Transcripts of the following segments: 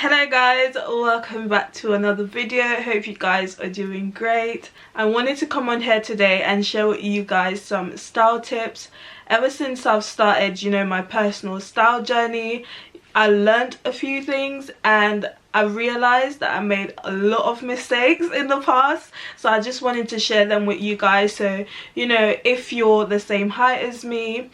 Hello guys, welcome back to another video. Hope you guys are doing great. I wanted to come on here today and share with you guys some style tips. Ever since I've started, my personal style journey, I learned a few things and I realized that I made a lot of mistakes in the past, so I just wanted to share them with you guys. So if you're the same height as me,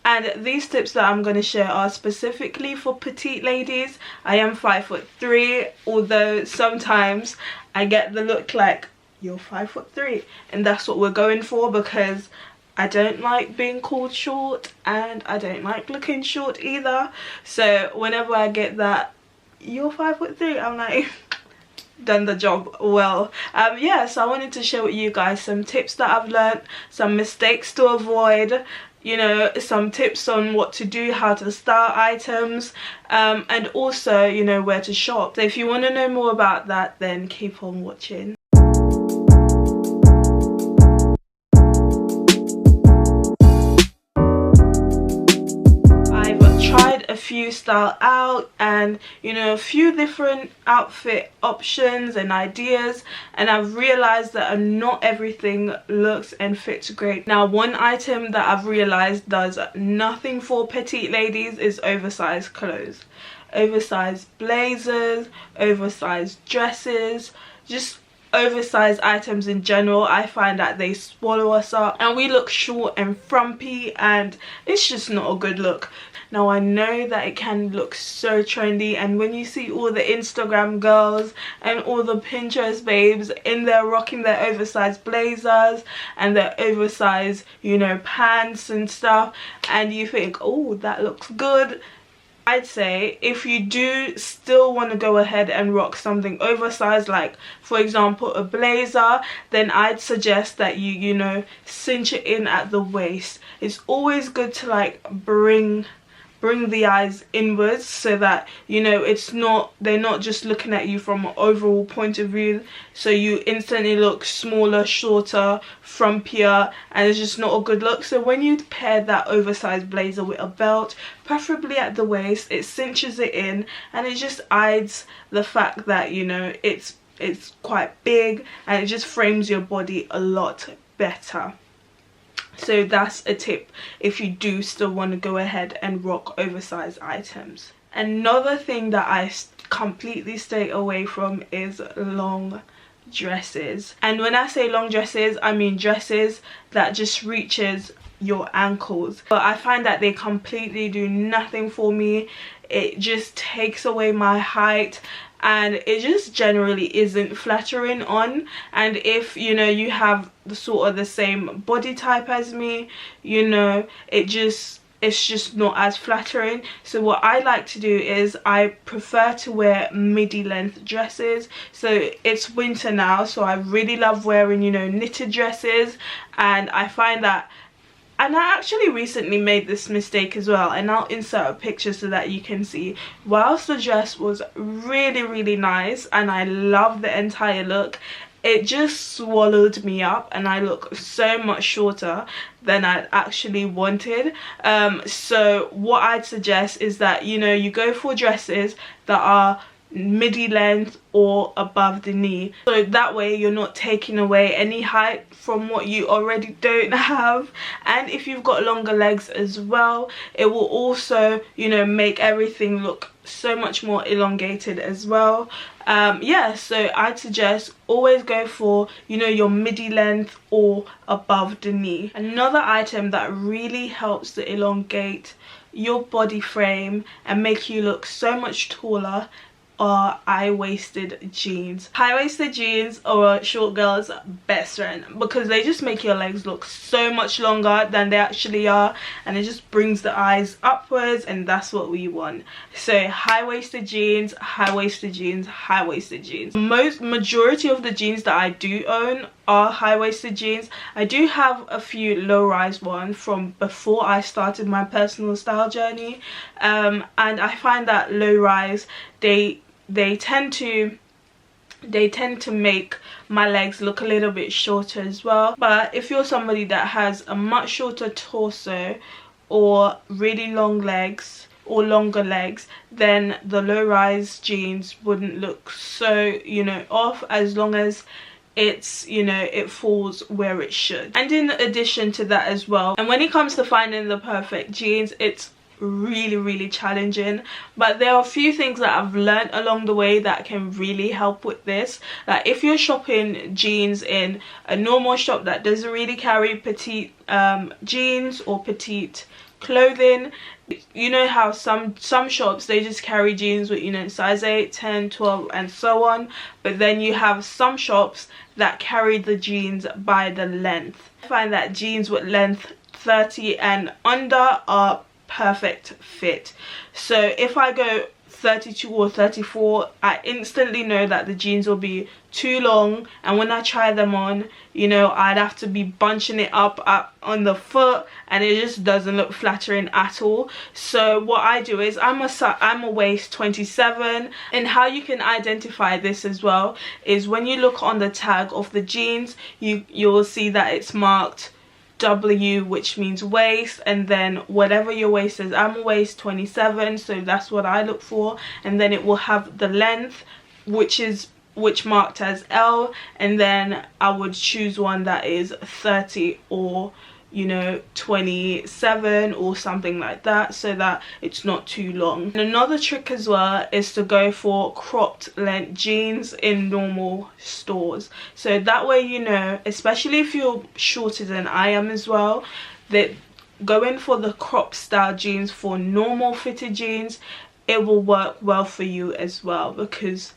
and these tips that I'm going to share are specifically for petite ladies. I am 5'3", although sometimes I get the look like you're 5'3", and that's what we're going for because I don't like being called short and I don't like looking short either. So whenever I get that you're 5'3", I'm like done the job well. Yeah, so I wanted to share with you guys some tips that I've learned, some mistakes to avoid, some tips on what to do, how to style items, and also where to shop. So if you want to know more about that, then keep on watching. Tried a few style out and a few different outfit options and ideas, and I've realized that not everything looks and fits great. Now, one item that I've realized does nothing for petite ladies is oversized clothes. Oversized blazers, oversized dresses, just oversized items in general. I find that they swallow us up and we look short and frumpy and it's just not a good look. Now, I know that it can look so trendy, and when you see all the Instagram girls and all the Pinterest babes in there rocking their oversized blazers and their oversized pants and stuff, and you think, oh, that looks good, I'd say if you do still want to go ahead and rock something oversized, like for example a blazer, then I'd suggest that you cinch it in at the waist. It's always good to like bring the eyes inwards so that they're not just looking at you from an overall point of view, so you instantly look smaller, shorter, frumpier, and it's just not a good look. So when you pair that oversized blazer with a belt, preferably at the waist, it cinches it in and it just hides the fact that it's quite big, and it just frames your body a lot better. So that's a tip if you do still want to go ahead and rock oversized items. Another thing that I completely stay away from is long dresses. And when I say long dresses, I mean dresses that just reaches your ankles. But I find that they completely do nothing for me. It just takes away my height, and it just generally isn't flattering on. And if you have the same body type as me, it's just not as flattering. So what I like to do is I prefer to wear midi length dresses. So it's winter now, so I really love wearing knitted dresses, and I find that, and I actually recently made this mistake as well, and I'll insert a picture so that you can see. Whilst the dress was really nice and I love the entire look, it just swallowed me up and I look so much shorter than I actually wanted. So what I'd suggest is that you go for dresses that are midi length or above the knee, so that way you're not taking away any height from what you already don't have. And if you've got longer legs as well, it will also make everything look so much more elongated as well. Yeah, so I'd suggest always go for your midi length or above the knee. Another item that really helps to elongate your body frame and make you look so much taller are high-waisted jeans. High-waisted jeans are a short girl's best friend because they just make your legs look so much longer than they actually are, and it just brings the eyes upwards, and that's what we want. So high-waisted jeans, high-waisted jeans, high-waisted jeans. Majority of the jeans that I do own are high-waisted jeans. I do have a few low-rise ones from before I started my personal style journey, and I find that low-rise, they tend to make my legs look a little bit shorter as well. But if you're somebody that has a much shorter torso or really long legs, or longer legs, then the low-rise jeans wouldn't look so, you know, off, as long as it's, you know, it falls where it should. And in addition to that as well, and when it comes to finding the perfect jeans, it's really challenging, but there are a few things that I've learned along the way that can really help with this. Like if you're shopping jeans in a normal shop that doesn't really carry petite jeans or petite clothing, you know how some shops, they just carry jeans with, you know, size 8, 10, 12 and so on, but then you have some shops that carry the jeans by the length. I find that jeans with length 30 and under are perfect fit. So if I go 32 or 34, I instantly know that the jeans will be too long, and when I try them on, you know, I'd have to be bunching it up on the foot, and it just doesn't look flattering at all. So what I do is I'm a waist 27, and how you can identify this as well is when you look on the tag of the jeans, you'll see that it's marked W, which means waist, and then whatever your waist is. I'm a waist 27, so that's what I look for, and then it will have the length, which marked as L, and then I would choose one that is 30 or, you know, 27 or something like that, so that it's not too long. And another trick as well is to go for cropped length jeans in normal stores, so that way, you know, especially if you're shorter than I am as well, that going for the crop style jeans for normal fitted jeans, it will work well for you as well, because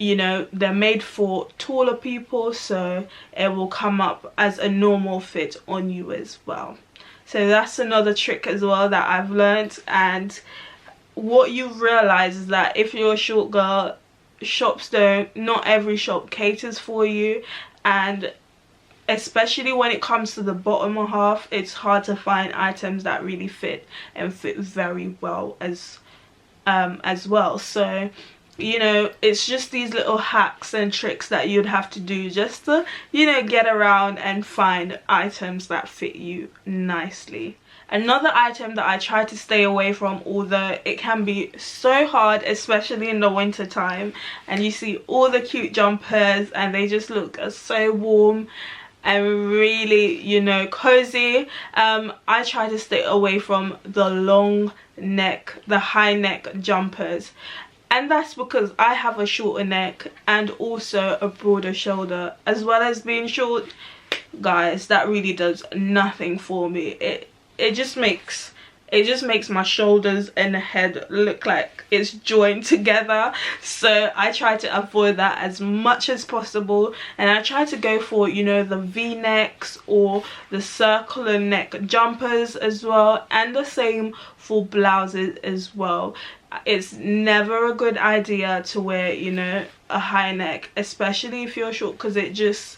you know, they're made for taller people, so it will come up as a normal fit on you as well. So that's another trick as well that I've learned. And what you realize is that if you're a short girl, not every shop caters for you, and especially when it comes to the bottom half, it's hard to find items that really fit and fit very well as well. So, you know, it's just these little hacks and tricks that you'd have to do just to, you know, get around and find items that fit you nicely. Another item that I try to stay away from, although it can be so hard, especially in the winter time, and you see all the cute jumpers and they just look so warm and really, you know, cozy, I try to stay away from the long neck, the high neck jumpers. And that's because I have a shorter neck and also a broader shoulder. As well as being short, guys, that really does nothing for me. It just makes my shoulders and head look like it's joined together. So I try to avoid that as much as possible, and I try to go for, you know, the V-necks or the circular neck jumpers as well, and the same for blouses as well. It's never a good idea to wear, you know, a high neck, especially if you're short, because it just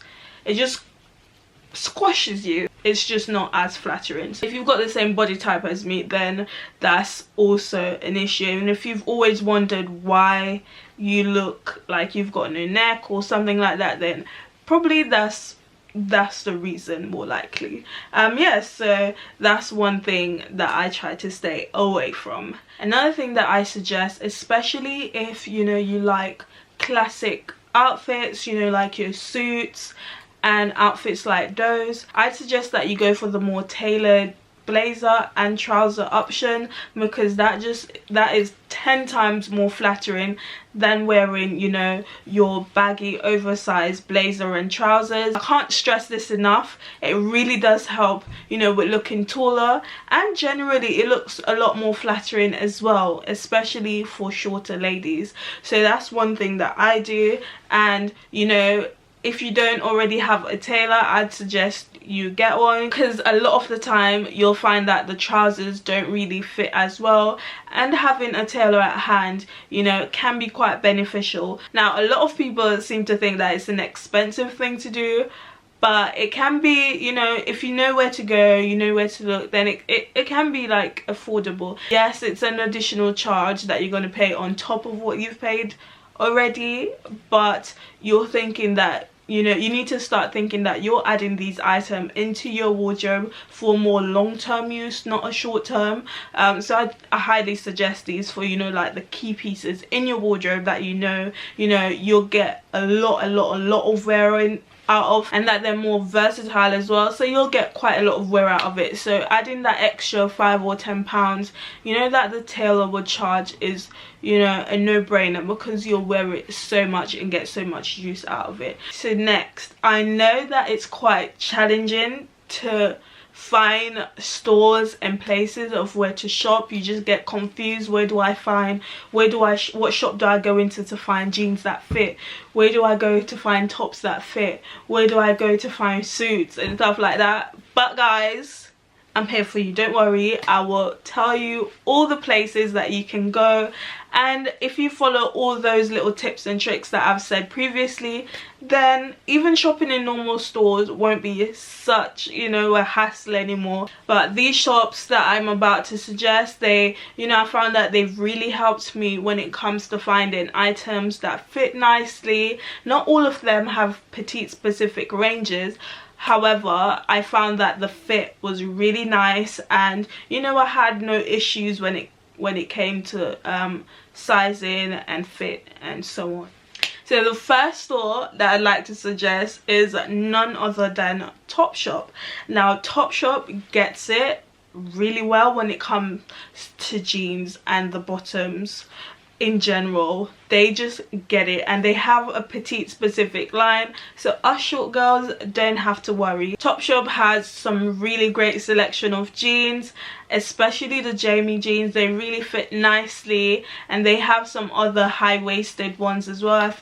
squashes you. It's just not as flattering. So if you've got the same body type as me, then that's also an issue. And if you've always wondered why you look like you've got no neck or something like that, then probably that's the reason, more likely. Yeah, so that's one thing that I try to stay away from. Another thing that I suggest, especially if, you know, you like classic outfits, you know, like your suits and outfits like those, I'd suggest that you go for the more tailored blazer and trouser option, because that is 10 times more flattering than wearing, you know, your baggy oversized blazer and trousers. I can't stress this enough. It really does help, you know, with looking taller, and generally it looks a lot more flattering as well, especially for shorter ladies. So that's one thing that I do. And, you know, if you don't already have a tailor, I'd suggest you get one, because a lot of the time you'll find that the trousers don't really fit as well, and having a tailor at hand, you know, can be quite beneficial. Now, a lot of people seem to think that it's an expensive thing to do, but it can be, you know, if you know where to go, you know where to look, then it can be like affordable. Yes, it's an additional charge that you're going to pay on top of what you've paid already, but you're thinking that, you know, you need to start thinking that you're adding these items into your wardrobe for more long-term use, not a short-term. So I highly suggest these for, you know, like the key pieces in your wardrobe that you know you'll get a lot of wearing out of, and that they're more versatile as well, so you'll get quite a lot of wear out of it. So adding that extra £5 or £10, you know, that the tailor would charge is, you know, a no-brainer, because you'll wear it so much and get so much use out of it. So next, I know that it's quite challenging to find stores and places of where to shop. You just get confused. What shop do I go into to find jeans that fit? Where do I go to find tops that fit? Where do I go to find suits and stuff like that? But guys, I'm here for you, don't worry. I will tell you all the places that you can go, and if you follow all those little tips and tricks that I've said previously, then even shopping in normal stores won't be such, you know, a hassle anymore. But these shops that I'm about to suggest, they, you know, I found that they've really helped me when it comes to finding items that fit nicely. Not all of them have petite specific ranges. However, I found that the fit was really nice, and you know, I had no issues when it came to sizing and fit and so on. So the first store that I'd like to suggest is none other than Topshop. Now Topshop gets it really well when it comes to jeans and the bottoms in general. They just get it, and they have a petite specific line, so us short girls don't have to worry. Topshop has some really great selection of jeans, especially the Jamie jeans. They really fit nicely, and they have some other high-waisted ones as well.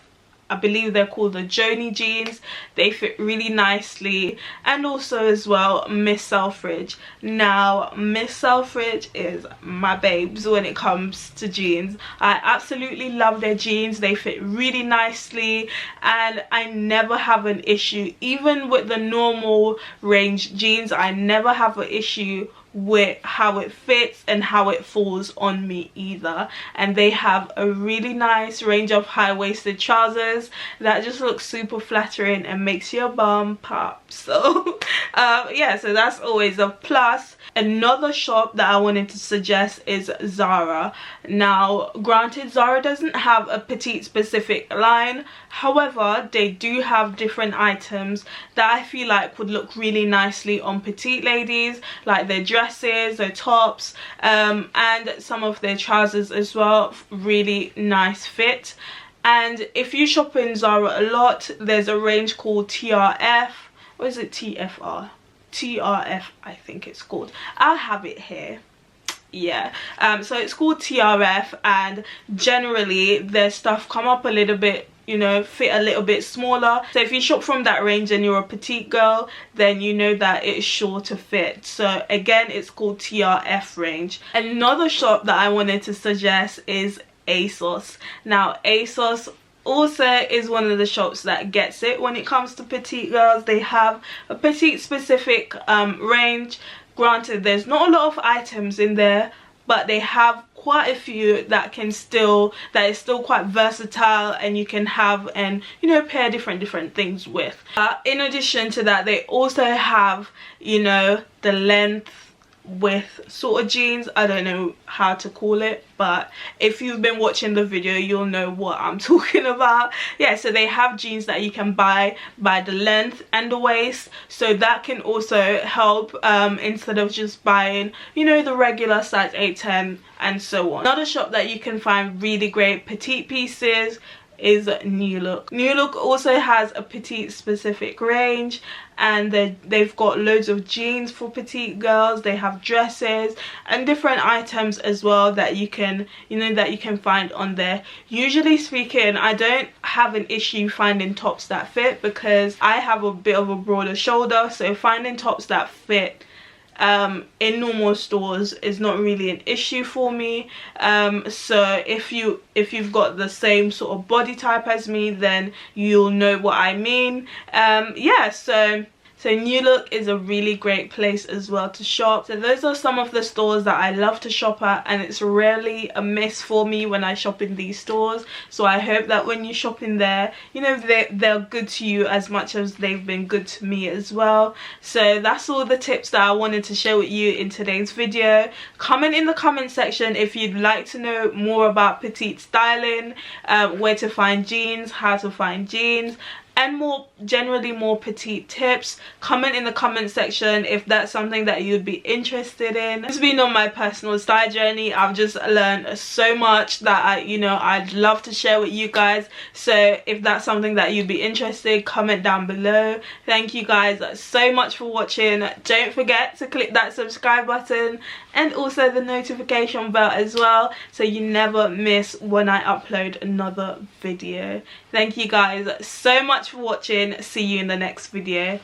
I believe they're called the Joni jeans. They fit really nicely. And also as well, Miss Selfridge. Now Miss Selfridge is my babes when it comes to jeans. I absolutely love their jeans. They fit really nicely, and I never have an issue. Even with the normal range jeans, I never have an issue with how it fits and how it falls on me either. And they have a really nice range of high-waisted trousers that just looks super flattering and makes your bum pop. So yeah, so that's always a plus. Another shop that I wanted to suggest is Zara. Now granted, Zara doesn't have a petite specific line, however they do have different items that I feel like would look really nicely on petite ladies, like their dresses, their tops, and some of their trousers as well. Really nice fit. And if you shop in Zara a lot, there's a range called TRF, or is it TFR? TRF, I think it's called. I'll have it here. Yeah, so it's called TRF, and generally their stuff come up a little bit, you know, fit a little bit smaller. So if you shop from that range and you're a petite girl, then you know that it's sure to fit. So again, it's called TRF range. Another shop that I wanted to suggest is ASOS. Now ASOS also is one of the shops that gets it when it comes to petite girls. They have a petite specific range. Granted, there's not a lot of items in there, but they have quite a few that is still quite versatile, and you can have and, you know, pair different things with. In addition to that, they also have, you know, the length with sort of jeans. I don't know how to call it, but if you've been watching the video, you'll know what I'm talking about. Yeah, so they have jeans that you can buy by the length and the waist, so that can also help instead of just buying, you know, the regular size 8-10 and so on. Another shop that you can find really great petite pieces is New Look. New Look also has a petite specific range, and they've got loads of jeans for petite girls. They have dresses and different items as well that you can, you know, that you can find on there. Usually speaking, I don't have an issue finding tops that fit because I have a bit of a broader shoulder, so finding tops that fit in normal stores is not really an issue for me. So if you've got the same sort of body type as me, then you'll know what I mean. Yeah, so So New Look is a really great place as well to shop. So those are some of the stores that I love to shop at, and it's rarely a miss for me when I shop in these stores. So I hope that when you shop in there, you know, they're good to you as much as they've been good to me as well. So that's all the tips that I wanted to share with you in today's video. Comment in the comment section if you'd like to know more about Petite styling, where to find jeans, how to find jeans, and more generally more petite tips. Comment in the comment section if that's something that you'd be interested in. It's been on my personal style journey. I've just learned so much that I'd love to share with you guys. So if that's something that you'd be interested, comment down below. Thank you guys so much for watching. Don't forget to click that subscribe button and also the notification bell as well, so you never miss when I upload another video. Thank you guys so much for watching. See you in the next video.